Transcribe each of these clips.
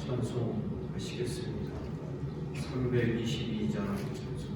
찬송하시겠습니다. 322장 찬송.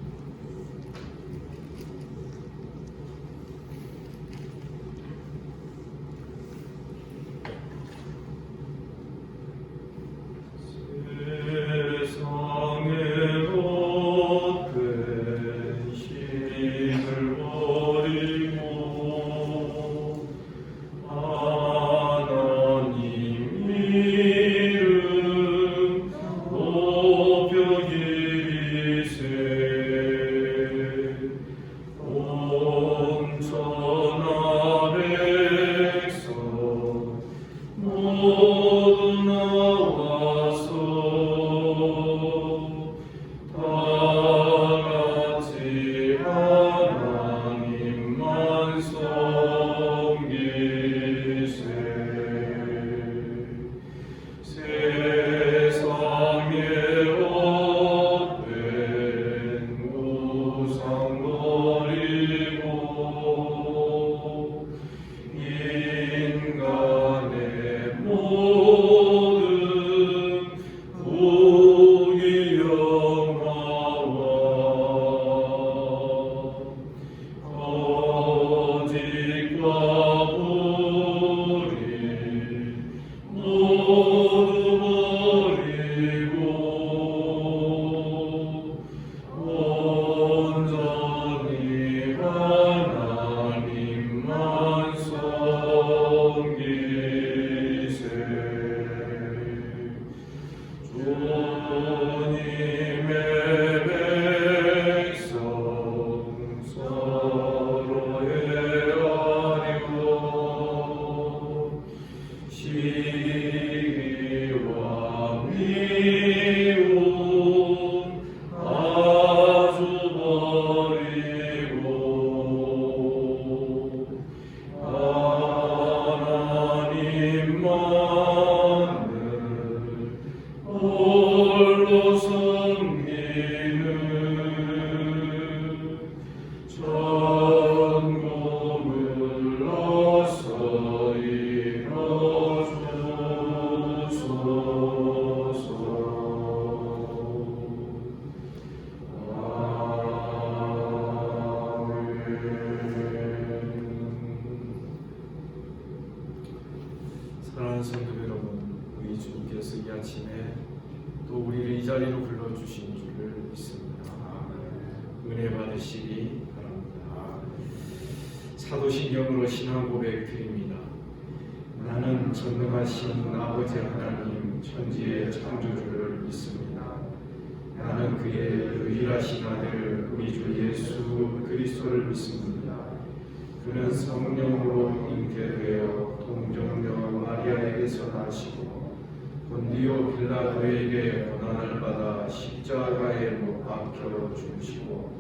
사랑하는 성도 여러분, 우리 주님께서 이 아침에 또 우리를 이 자리로 불러주신 줄을 믿습니다. 은혜 받으시기 바랍니다. 사도신경으로 신앙 고백 드립니다. 나는 전능하신 아버지 하나님 천지의 창조주를 믿습니다. 나는 그의 유일하신 아들 우리 주 예수 그리스도를 믿습니다. 그는 성령으로 잉태되어 동정녀 마리아에게서 나시고 본디오 빌라도에게 고난을 받아 십자가에 못 박혀 죽으시고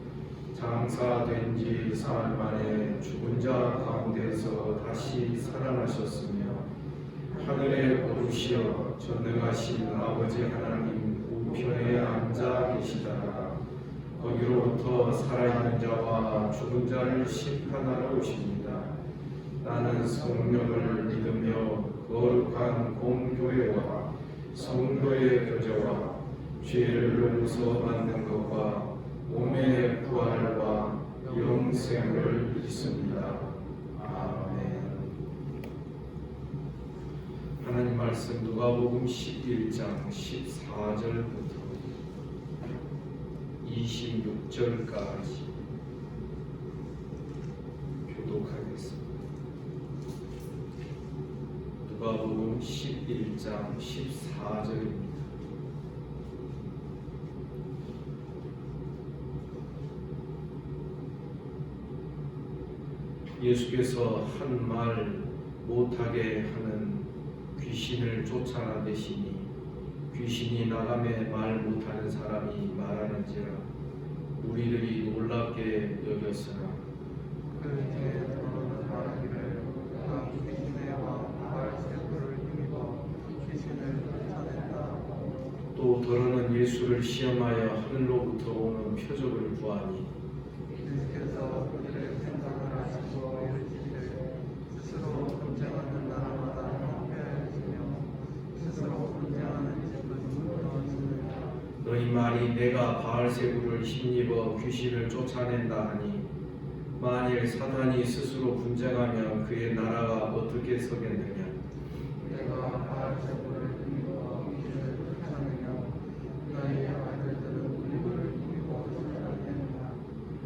장사된 지 사흘 만에 죽은 자 가운데서 다시 살아나셨으며 하늘에 오르시어 전능하신 아버지 하나님 우편에 앉아 계시다가 거기로부터 살아있는 자와 죽은 자를 심판하러 오십니다. 나는 성령을 믿으며 거룩한 공교회와 성도의 교제와 죄를 용서받는 것과 몸의 부활과 영생을 믿습니다. 아멘. 하나님 말씀 누가복음 11장 14절부터 26절까지 교독하겠습니다. 누가복음 11장 14절입니다. 예수께서 한 말 못하게 하는 귀신을 쫓아내시니 귀신이 나감에 말 못하는 사람이 말하는지라 우리들이 놀랍게 여겼으나 또 더러는 예수를 시험하여 하늘로부터 오는 표적을 구하니 예수께서 그들의 생각을 하시고 이르시되 스스로 분쟁하는 나라마다 형패하시며 스스로 분쟁하는 집은 그러니 말이 내가 바알세불을 힘입어 귀신을 쫓아낸다 하니 만일 사탄이 스스로 분쟁하면 그의 나라가 어떻게 서겠느냐. 내가 바알세불을 힘입어 귀신을 쫓아내며 너희 아들들은 물불을 힘입어 쫓아내느냐.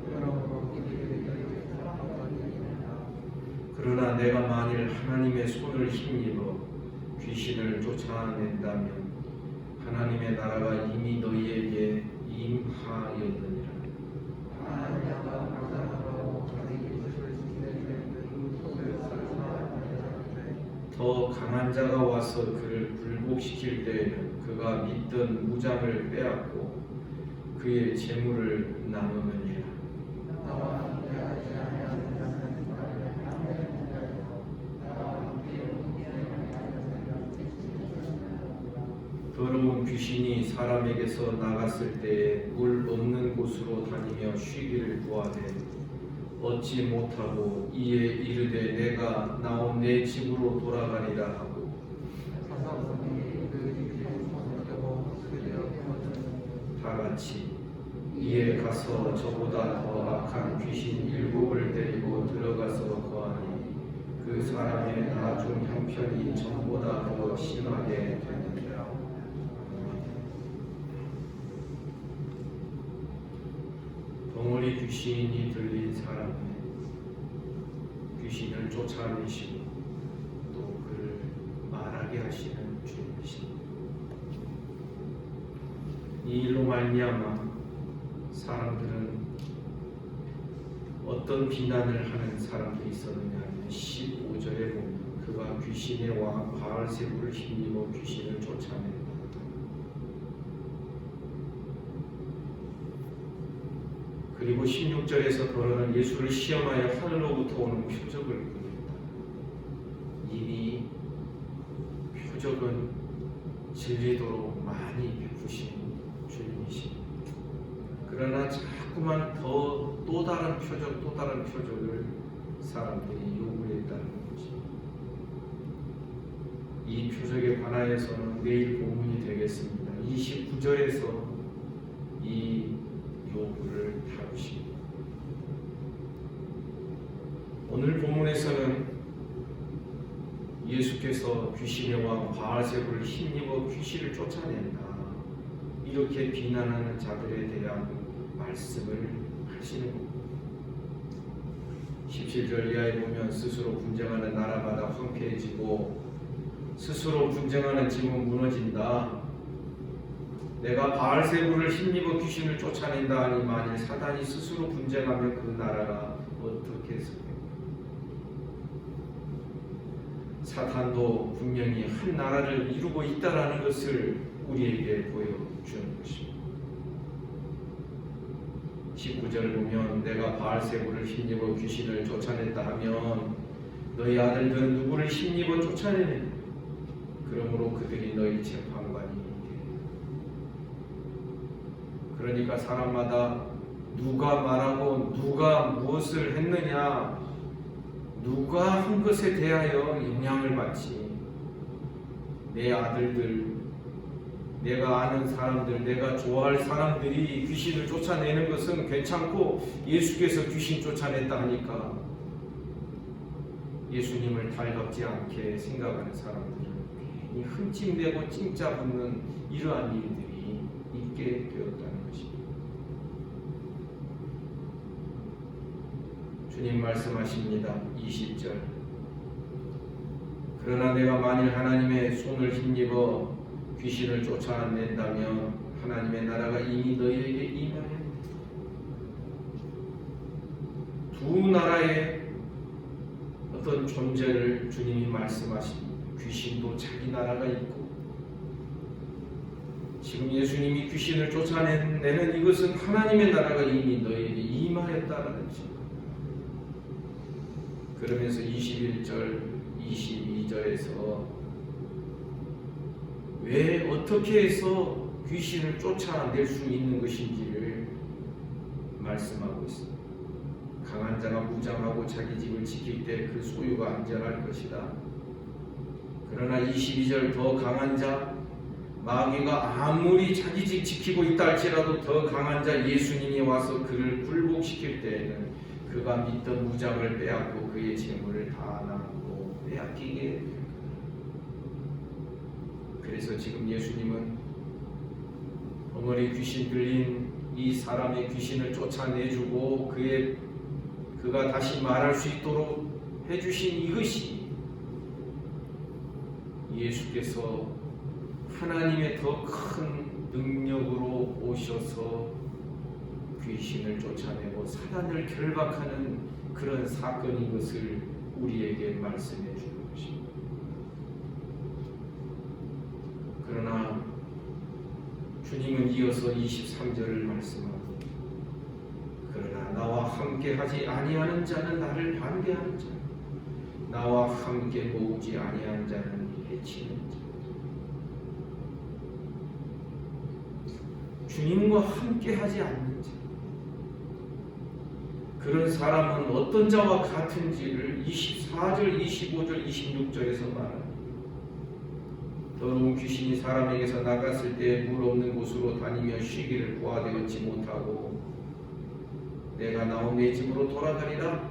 그러므로 그들이 너희에게 사랑받으리라. 그러나 내가 만일 하나님의 손을 힘입어 귀신을 쫓아낸다면 하나님의 나라가 이미 너희에게 임하였느니라. 하나님과 무장하고 자기 이웃을 지키는 그 속을 살아나는데 더 강한 자가 와서 그를 굴복시킬 때에는 그가 믿던 무장을 빼앗고 그의 재물을 나누느니라. 나와 함께하지 아니하는 자는 나를 향하는 자요 나와 함께 함께하는 자는 더러운 귀신이 사람에게서 나갔을 때에 물 없는 곳으로 다니며 쉬기를 구하되 얻지 못하고 이에 이르되 내가 나온 내 집으로 돌아가리라 하고 사사분이 그 집에 벗어나고 그려 다 같이 이에 가서 저보다 더 악한 귀신 7을 데리고 들어가서 거하니 그 사람의 나중 형편이 전보다 더 심하게 되느니라. 덩어리 귀신이 들린 사람은 귀신을 쫓아내시고 또 그를 말하게 하시는 주님이십니다. 이 일로 말미암아 사람들은 어떤 비난을 하는 사람들이 있었느냐 하면 15절에 보면 그가 귀신의 왕 바알세불을 힘입어 귀신을 쫓아낸다. 그리고 16절에서 더러는 예수를 시험하여 하늘로부터 오는 표적을 보였다. 이미 표적은 진리도록 많이 베푸신 주님이십니다. 그러나 자꾸만 또 다른 표적을 사람들이 요구했다는 것입니다. 이 표적에 관하여서는 내일 본문이 되겠습니다. 29절에서 이 요구를 다루십니다. 오늘 본문에서는 예수께서 귀신의 왕 바알세불을 힘입어 귀신을 쫓아낸다 이렇게 비난하는 자들에 대한 말씀을 하시는 겁니다. 17절 이하에 보면 스스로 분쟁하는 나라마다 황폐해지고 스스로 분쟁하는 집은 무너진다. 내가 바알세불을 힘입어 귀신을 쫓아낸다 하니 만일 사단이 스스로 분쟁하면 그 나라가 어떻게 서겠느냐. 사탄도 분명히 한 나라를 이루고 있다라는 것을 우리에게 보여주는 것입니다. 19절을 보면 내가 바알세불을 힘입어 귀신을 쫓아냈다 하면 너희 아들들은 누구를 힘입어 쫓아내느냐. 그러므로 그들이 너희 재판관이 되리라. 그러니까 사람마다 누가 말하고 누가 무엇을 했느냐, 누가 한 것에 대하여 영향을 받지. 내 아들들, 내가 아는 사람들, 내가 좋아할 사람들이 귀신을 쫓아내는 것은 괜찮고 예수께서 귀신 쫓아냈다 하니까 예수님을 달갑지 않게 생각하는 사람들은 괜히 흠집내고 찡짜 붙는 이러한 일들이 있게 되었다는 것입니다. 주님 말씀하십니다. 20절 그러나 내가 만일 하나님의 손을 힘입어 귀신을 쫓아낸다면 하나님의 나라가 이미 너희에게 임하였다. 두 나라의 어떤 존재를 주님이 말씀하십니다. 귀신도 자기 나라가 있고 지금 예수님이 귀신을 쫓아내는 이것은 하나님의 나라가 이미 너희에게 임하였다는 것입니다. 그러면서 21절, 22절에서 왜 어떻게 해서 귀신을 쫓아낼 수 있는 것인지를 말씀하고 있습니다. 강한 자가 무장하고 자기 집을 지킬 때 그 소유가 안전할 것이다. 그러나 22절 더 강한 자, 마귀가 아무리 자기 집 지키고 있다 할지라도 더 강한 자 예수님이 와서 그를 굴복시킬 때에는 그가 믿던 무장을 빼앗고 그의 재물을 다 나누고 빼앗기게 됩니다. 그래서 지금 예수님은 덩어리 귀신 들린 이 사람의 귀신을 쫓아내주고 그가 다시 말할 수 있도록 해주신 이것이 예수께서 하나님의 더 큰 능력으로 오셔서 귀신을 쫓아내고 사단을 결박하는 그런 사건인 것을 우리에게 말씀해 주는 것입니다. 그러나 주님은 이어서 23절을 말씀하고 그러나 나와 함께 하지 아니하는 자는 나를 반대하는 자 나와 함께 모으지 아니하는 자는 해치는 자 주님과 함께 하지 않는 자 그런 사람은 어떤 자와 같은지를 24절, 25절, 26절에서 말합니다. 더러운 귀신이 사람에게서 나갔을 때 물 없는 곳으로 다니며 쉬기를 고아되었지 못하고 내가 나온 내 집으로 돌아가리라.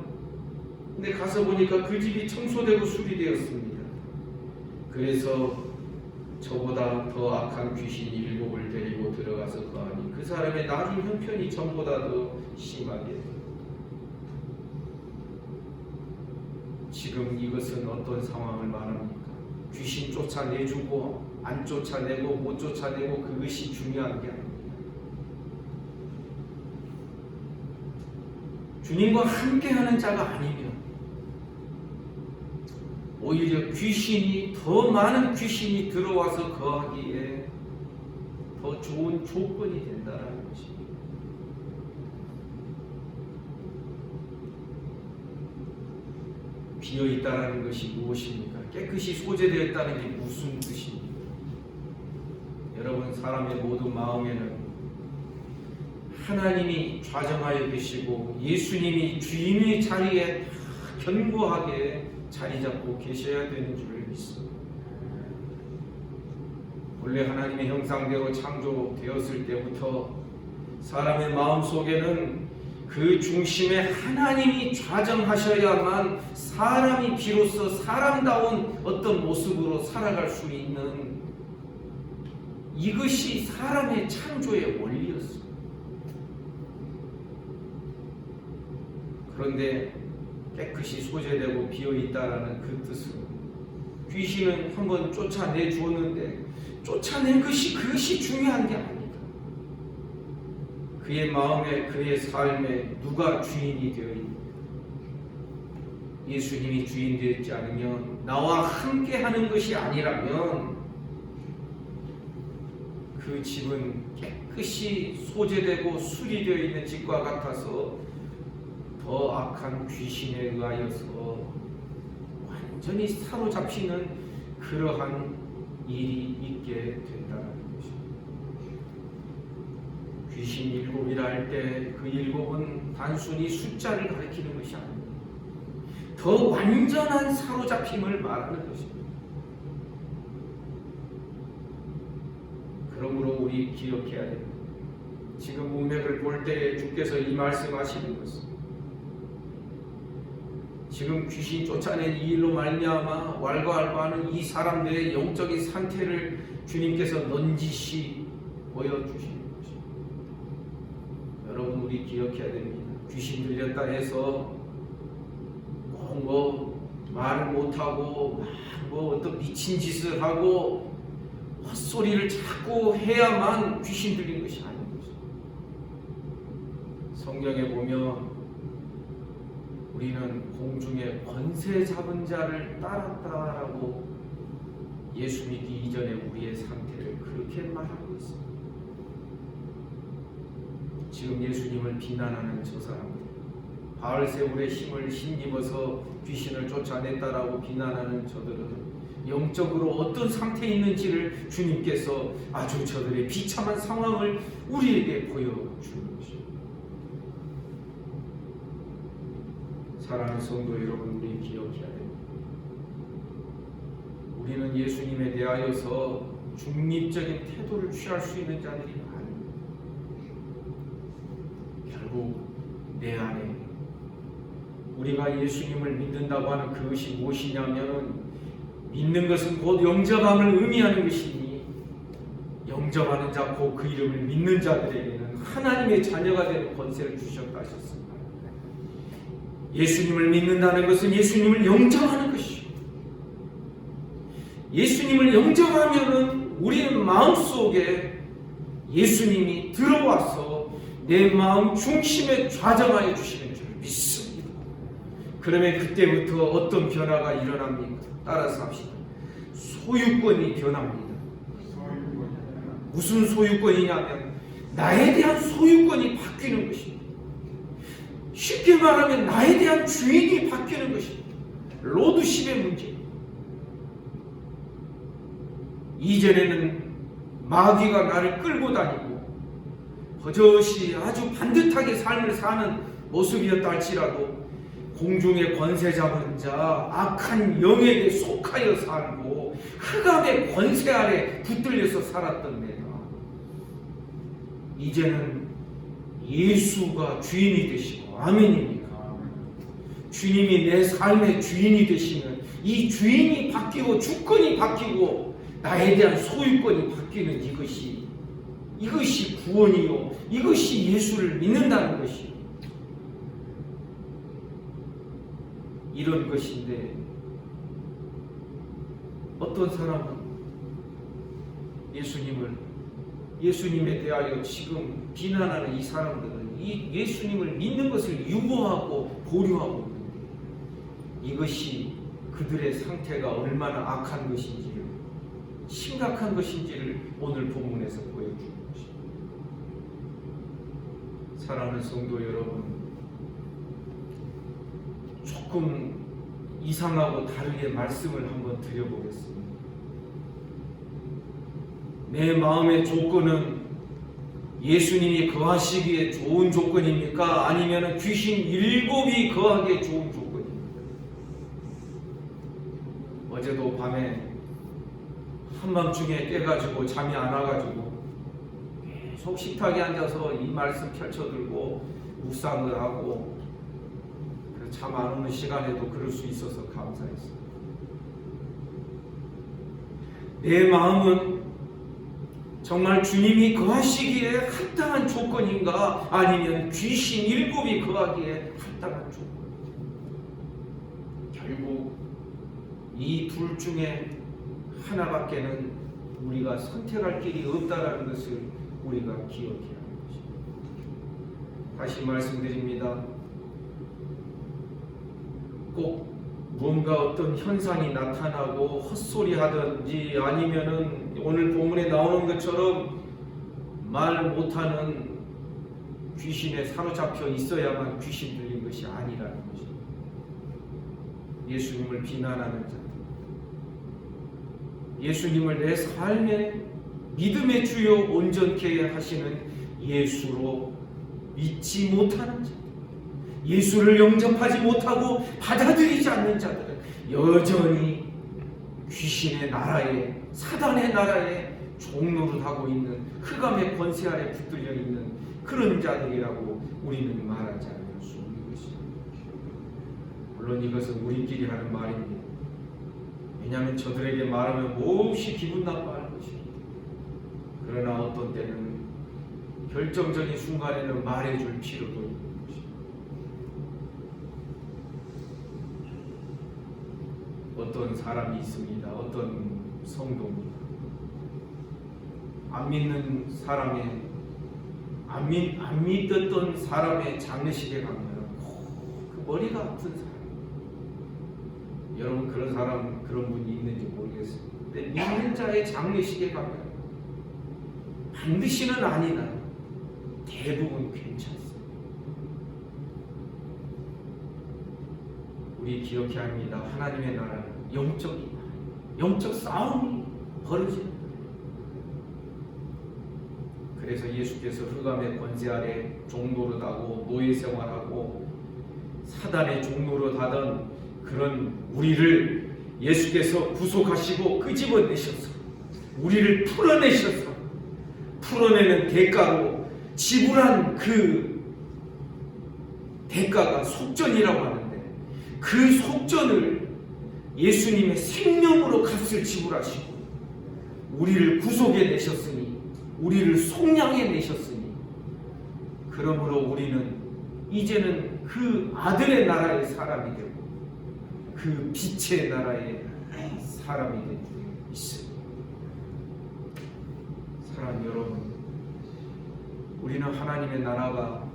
근데 가서 보니까 그 집이 청소되고 수리되었습니다. 그래서 저보다 더 악한 귀신 7을 데리고 들어가서 거하니 그 사람의 나중 형편이 전보다 더 심하게. 지금 이것은 어떤 상황을 말합니까? 귀신 쫓아내주고 안 쫓아내고 못 쫓아내고 그것이 중요한 게 아닙니다. 주님과 함께하는 자가 아니면 오히려 귀신이 더 많은 귀신이 들어와서 거하기에 더 좋은 조건이 된다는 것입니다. 비어있다는 것이 무엇입니까? 깨끗이 소재되어 있다는 게 무슨 뜻입니까? 여러분, 사람의 모든 마음에는 하나님이 좌정하여 계시고 예수님이 주인의 자리에 견고하게 자리 잡고 계셔야 되는 줄 믿습니다. 원래 하나님의 형상대로 창조되었을 때부터 사람의 마음 속에는 그 중심에 하나님이 좌정하셔야만 사람이 비로소 사람다운 어떤 모습으로 살아갈 수 있는 이것이 사람의 창조의 원리였습니다. 그런데 깨끗이 소재되고 비어있다라는 그 뜻은 귀신은 한번 쫓아내 주었는데 쫓아낸 그것이 중요한 게 아닙니다. 그의 마음에 그의 삶에 누가 주인이 되어 있는가? 예수님이 주인 되었지 않으면 나와 함께 하는 것이 아니라면 그 집은 깨끗이 소재되고 수리되어 있는 집과 같아서 더 악한 귀신에 의하여서 완전히 사로잡히는 그러한 일이 있게 된다는 것입니다. 귀신 7이라 할 때 그 7은 단순히 숫자를 가리키는 것이 아닙니다. 더 완전한 사로잡힘을 말하는 것입니다. 그러므로 우리 기억해야 됩니다. 지금 문맥을 볼 때 주께서 이 말씀하시는 것은 지금 귀신 쫓아낸 이 일로 말미암아 왈가왈부하는 이 사람들의 영적인 상태를 주님께서 넌지시 보여주시는 것입니다. 여러분, 우리 기억해야 됩니다. 귀신 들렸다 해서 말을 못하고 어떤 미친 짓을 하고 헛소리를 자꾸 해야만 귀신 들린 것이 아닌 것입니다. 성경에 보면 우리는 공중에 권세 잡은 자를 따랐다라고 예수 믿기 이전에 우리의 상태를 그렇게 말하고 있습니다. 지금 예수님을 비난하는 저 사람들, 바알세불의 힘을 힘입어서 귀신을 쫓아냈다라고 비난하는 저들은 영적으로 어떤 상태에 있는지를 주님께서 아주 저들의 비참한 상황을 우리에게 보여주는 것입니다. 사랑하는 성도 여러분, 우리 기억해야 됩니다. 우리는 예수님에 대하여서 중립적인 태도를 취할 수 있는 자들이 아닙니다. 결국 내 안에 우리가 예수님을 믿는다고 하는 그것이 무엇이냐면, 믿는 것은 곧 영접함을 의미하는 것이니, 영접하는 자 곧 그 이름을 믿는 자들에게는 하나님의 자녀가 되는 권세를 주셨다 하셨습니다. 예수님을 믿는다는 것은 예수님을 영접하는 것이요, 예수님을 영접하면은 우리는 마음속에 예수님이 들어와서 내 마음 중심에 좌정하여 주시는 줄 믿습니다. 그러면 그때부터 어떤 변화가 일어납니까? 따라서 합시다. 소유권이 변합니다. 무슨 소유권이냐면 나에 대한 소유권이 바뀌는 것입니다. 쉽게 말하면 나에 대한 주인이 바뀌는 것입니다. 로드십의 문제. 이전에는 마귀가 나를 끌고 다니고 버젓이 아주 반듯하게 삶을 사는 모습이었다 할지라도 공중의 권세 잡은 자, 악한 영에게 속하여 살고 흑암의 권세 아래 붙들려서 살았던 내가 이제는 예수가 주인이 되시고, 아멘입니까? 주님이 내 삶의 주인이 되시면 이 주인이 바뀌고 주권이 바뀌고 나에 대한 소유권이 바뀌는 이것이 구원이요, 이것이 예수를 믿는다는 것이요, 이런 것인데, 어떤 사람은 예수님에 대하여 지금 비난하는 이 사람들은 이 예수님을 믿는 것을 유보하고 보류하고 있는데, 이것이 그들의 상태가 얼마나 악한 것인지를, 심각한 것인지를 오늘 본문에서 보여주는 것입니다. 사랑하는 성도 여러분, 조금 이상하고 다르게 말씀을 한번 드려보겠습니다. 내 마음의 조건은 예수님이 거하시기에 좋은 조건입니까? 아니면 귀신 7이 거하기에 좋은 조건입니까? 어제도 밤에 한밤중에 깨가지고 잠이 안 와가지고 계속 식탁에 앉아서 이 말씀 펼쳐들고 묵상을 하고, 잠 안 오는 시간에도 그럴 수 있어서 감사했어요. 내 마음은 정말 주님이 거하시기에 합당한 조건인가, 아니면 귀신 7이 거하기에 합당한 조건인가? 결국 이 둘 중에 하나밖에는 우리가 선택할 길이 없다는 것을 우리가 기억해야 하는 것입니다. 다시 말씀드립니다. 꼭 뭔가 어떤 현상이 나타나고 헛소리 하든지, 아니면은 오늘 본문에 나오는 것처럼 말 못하는 귀신에 사로잡혀 있어야만 귀신 들린 것이 아니라는 것입니다. 예수님을 비난하는 자, 예수님을 내 삶의 믿음의 주요 온전케 하시는 예수로 믿지 못하는 자, 예수를 영접하지 못하고 받아들이지 않는 자들은 여전히 귀신의 나라에, 사단의 나라에 종노릇하고 있는, 흑암의 권세 아래 붙들려 있는 그런 자들이라고 우리는 말하지 않을 수 없는 것입니다. 물론 이것은 우리끼리 하는 말입니다. 왜냐하면 저들에게 말하면 몹시 기분 나빠할 것입니다. 그러나 어떤 때는 결정적인 순간에는 말해줄 필요도 있는 것입니다. 어떤 사람이 있습니다. 어떤 성도입니다. 안 믿었던 사람의 장례식에 가면 그 머리가 아픈 사람, 여러분 그런 분이 있는지 모르겠어요. 근데 믿는 자의 장례식에 가면 반드시는 아니다, 대부분 괜찮습니다. 우리 기억해야 합니다. 하나님의 나라는 영적 싸움이 벌어지는 거예요. 그래서 예수께서 흑암의 권세 아래 종노릇하고 노예 생활하고 사단의 종노릇하던 그런 우리를 예수께서 구속하시고 끄집어내셔서 우리를 풀어내셔서 풀어내는 대가로 지불한 그 대가가 속전이라고 하는데, 그 속전을 예수님의 생명으로 값을 지불하시고 우리를 구속해 내셨으니, 우리를 속량해 내셨으니, 그러므로 우리는 이제는 그 아들의 나라의 사람이 되고 그 빛의 나라의 사람이 되고 있습니다. 사랑하는 여러분, 우리는 하나님의 나라가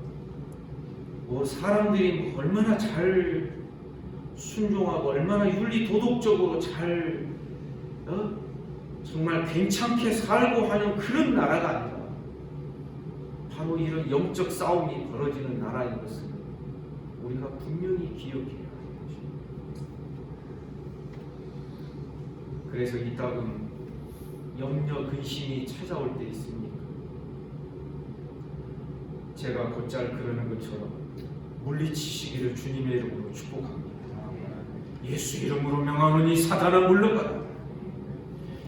사람들이 얼마나 잘 순종하고 얼마나 윤리 도덕적으로 잘 정말 괜찮게 살고 하는 그런 나라가 아니라 바로 이런 영적 싸움이 벌어지는 나라인 것을 우리가 분명히 기억해야 하는 것입니다. 그래서 이따금 염려 근심이 찾아올 때 있습니까? 제가 곧잘 그러는 것처럼 물리치시기를 주님의 이름으로 축복합니다. 예수 이름으로 명하노니 사단아 물러가라.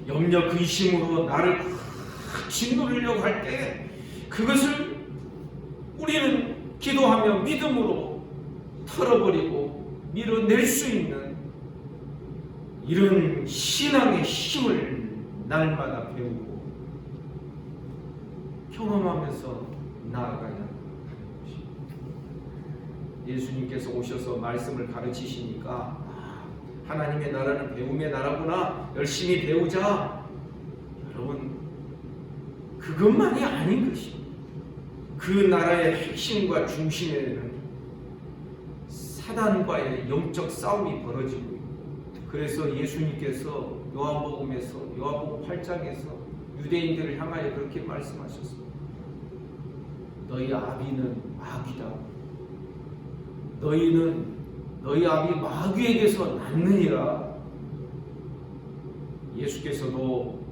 염려 근심으로 나를 짓누르려고 할 때 그것을 우리는 기도하며 믿음으로 털어버리고 밀어낼 수 있는 이런 신앙의 힘을 날마다 배우고 경험하면서 나아가야 하는 것입니다. 예수님께서 오셔서 말씀을 가르치시니까 하나님의 나라는 배움의 나라구나, 열심히 배우자. 여러분, 그것만이 아닌 것입니다. 그 나라의 핵심과 중심에는 사단과의 영적 싸움이 벌어지고 있고, 그래서 예수님께서 요한복음 8장에서 유대인들을 향하여 그렇게 말씀하셨습니다. 너희 아비는 마귀다. 너희 아비 마귀에게서 났느니라. 예수께서도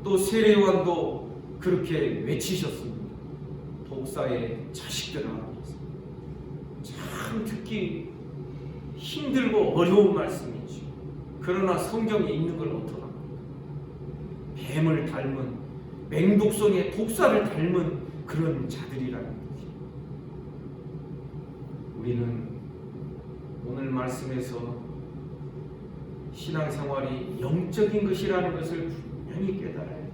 또 세례요한도 그렇게 외치셨습니다. 독사의 자식들아. 참 듣기 힘들고 어려운 말씀이죠. 그러나 성경에 있는 걸 어떡합니까? 뱀을 닮은, 맹독성의 독사를 닮은 그런 자들이라는 거지. 우리는 오늘 말씀에서 신앙생활이 영적인 것이라는 것을 분명히 깨달아야 돼요.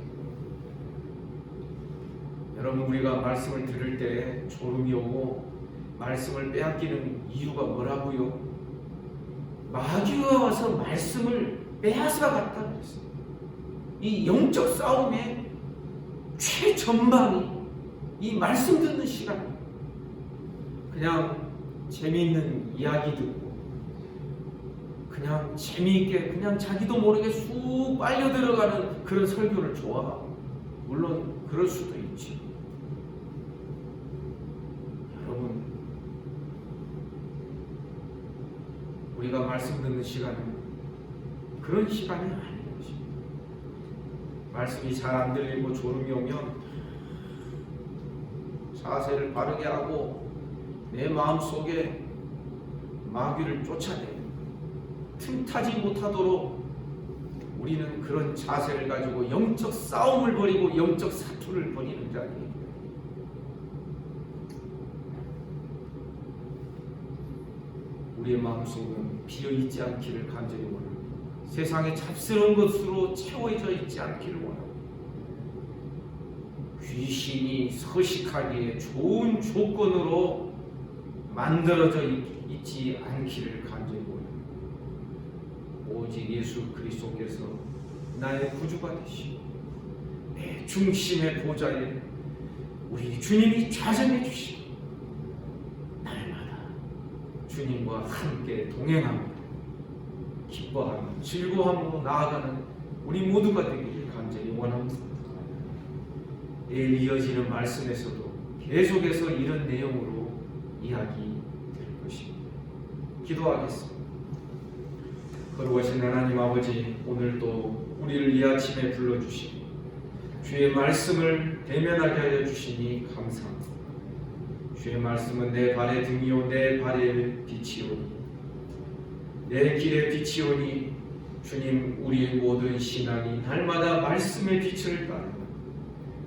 여러분, 우리가 말씀을 들을 때 졸음이 오고 말씀을 빼앗기는 이유가 뭐라고요? 마귀가 와서 말씀을 빼앗아 갔다 그랬어요. 이 영적 싸움의 최전방이 이 말씀 듣는 시간, 그냥 재미있는 이야기 듣고 그냥 재미있게 그냥 자기도 모르게 쑥 빨려 들어가는 그런 설교를 좋아하고, 물론 그럴 수도 있지. 여러분, 우리가 말씀 듣는 시간은 그런 시간이 아닌 것입니다. 말씀이 잘 안 들리고 졸음이 오면 자세를 바르게 하고 내 마음속에 마귀를 쫓아내는, 틈타지 못하도록 우리는 그런 자세를 가지고 영적 싸움을 벌이고 영적 사투를 벌이는 자리예요. 우리의 마음속은 비어있지 않기를 간절히 원합니다. 세상의 잡스러운 것으로 채워져 있지 않기를 원합니다. 귀신이 서식하기에 좋은 조건으로 만들어져 있지 않기를 간절히 원합니다. 오직 예수 그리스도께서 나의 구주가 되시고 내 중심의 보좌에 우리 주님이 좌정해 주시고 날마다 주님과 함께 동행하며 기뻐하며 즐거워하며 나아가는 우리 모두가 되기를 간절히 원합니다. 내일 이어지는 말씀에서도 계속해서 이런 내용으로 이야기될 것입니다. 기도하겠습니다. 거룩하신 하나님 아버지, 오늘도 우리를 이 아침에 불러주시고 주의 말씀을 대면하게 하여 주시니 감사합니다. 주의 말씀은 내 발의 등이요 내 발의 빛이오니 내 길의 빛이오니 주님, 우리의 모든 신앙이 날마다 말씀의 빛을 따르고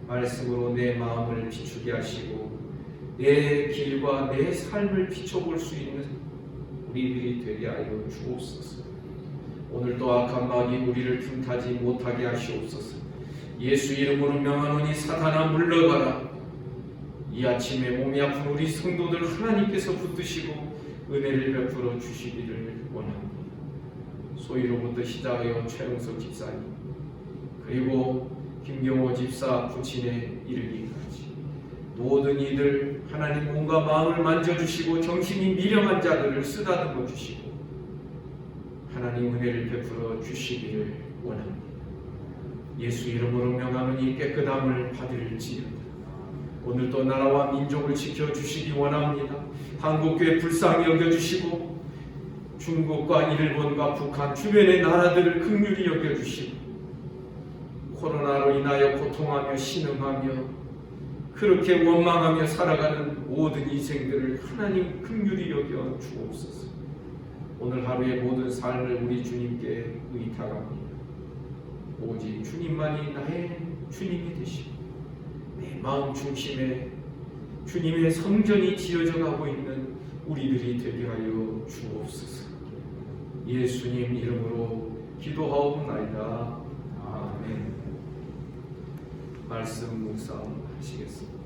말씀으로 내 마음을 비추게 하시고 내 길과 내 삶을 비춰볼 수 있는 우리들이 되게 하여 주옵소서. 오늘도 악한 마귀 우리를 틈타지 못하게 하시옵소서. 예수 이름으로 명하노니 사탄아 물러가라. 이 아침에 몸이 아픈 우리 성도들 하나님께서 붙드시고 은혜를 베풀어 주시기를 원합니다. 소위로부터 시작하여 최영석 집사님 그리고 김경호 집사 부친에 이르기까지 모든 이들 하나님 몸과 마음을 만져주시고 정신이 미령한 자들을 쓰다듬어 주시고 하나님 은혜를 베풀어 주시기를 원합니다. 예수 이름으로 명하노니 깨끗함을 받을지어다. 오늘도 나라와 민족을 지켜주시기 원합니다. 한국교회 불쌍히 여겨주시고 중국과 일본과 북한 주변의 나라들을 긍휼히 여겨주시고 코로나로 인하여 고통하며 신음하며 그렇게 원망하며 살아가는 모든 인생들을 하나님 긍휼히 여겨 주옵소서. 오늘 하루의 모든 삶을 우리 주님께 의탁합니다. 오직 주님만이 나의 주님이 되시고 내 마음 중심에 주님의 성전이 지어져 가고 있는 우리들이 되게 하여 주옵소서. 예수님 이름으로 기도하옵나이다. 아멘. 말씀 묵상하시겠습니다.